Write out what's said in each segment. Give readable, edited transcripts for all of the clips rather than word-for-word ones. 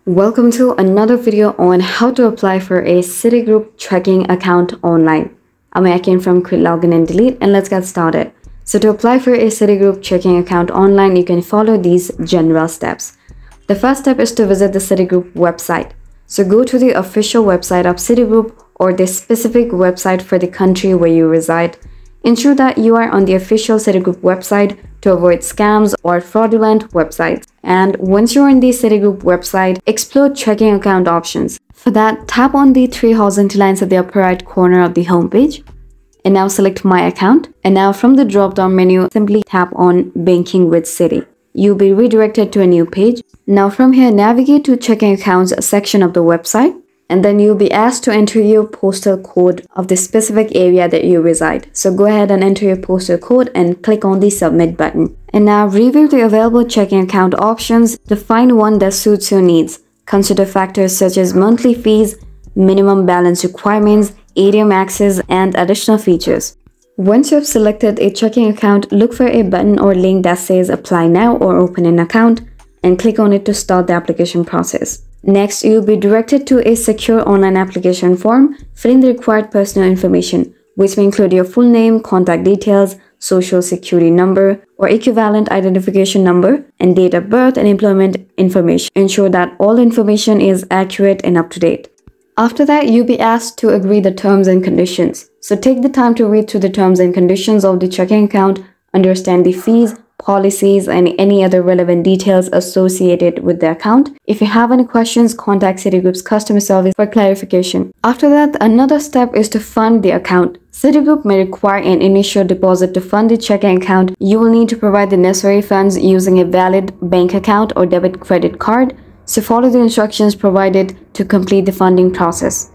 Welcome to another video on how to apply for a Citigroup checking account online. I'm Akin from Quit Login and Delete, and let's get started. So to apply for a Citigroup checking account online, you can follow these general steps. The first step is to visit the Citigroup website. So go to the official website of Citigroup or the specific website for the country where you reside. Ensure that you are on the official Citigroup website to avoid scams or fraudulent websites. And once you're on the Citigroup website, explore checking account options. For that, tap on the three horizontal lines at the upper right corner of the homepage. And now select My Account. And now from the drop-down menu, simply tap on Banking with Citi. You'll be redirected to a new page. Now from here, navigate to Checking Accounts section of the website. And then you'll be asked to enter your postal code of the specific area that you reside. So go ahead and enter your postal code and click on the Submit button. And now review the available checking account options to find one that suits your needs. Consider factors such as monthly fees, minimum balance requirements, ATM access, and additional features. Once you have selected a checking account, look for a button or link that says Apply Now or Open an Account and click on it to start the application process. Next, you'll be directed to a secure online application form. Fill in the required personal information, which may include your full name, contact details, social security number or equivalent identification number, and date of birth and employment information. Ensure that all information is accurate and up to date. After that, you'll be asked to agree the terms and conditions. So take the time to read through the terms and conditions of the checking account, understand the fees, policies, and any other relevant details associated with the account. If you have any questions, contact Citigroup's customer service for clarification. After that, another step is to fund the account. Citigroup may require an initial deposit to fund the checking account. You will need to provide the necessary funds using a valid bank account or debit credit card. So follow the instructions provided to complete the funding process.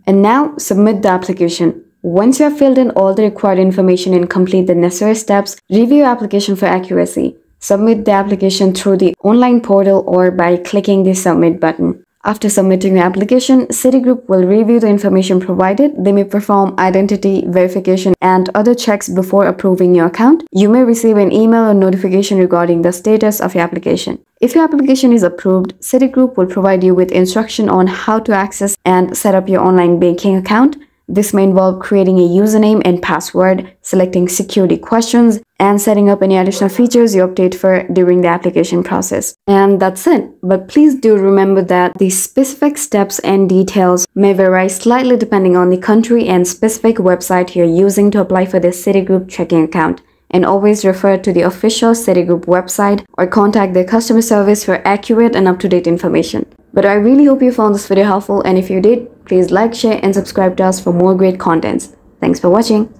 And now submit the application. Once you have filled in all the required information and complete the necessary steps, review your application for accuracy. Submit the application through the online portal or by clicking the Submit button. After submitting the application, Citigroup will review the information provided. They may perform identity verification and other checks before approving your account. You may receive an email or notification regarding the status of your application. If your application is approved, Citigroup will provide you with instruction on how to access and set up your online banking account. This may involve creating a username and password, selecting security questions, and setting up any additional features you update for during the application process. And that's it. But please do remember that the specific steps and details may vary slightly depending on the country and specific website you're using to apply for the Citigroup checking account. And always refer to the official Citigroup website or contact their customer service for accurate and up-to-date information. But I really hope you found this video helpful, and if you did, please like, share, and subscribe to us for more great contents. Thanks for watching.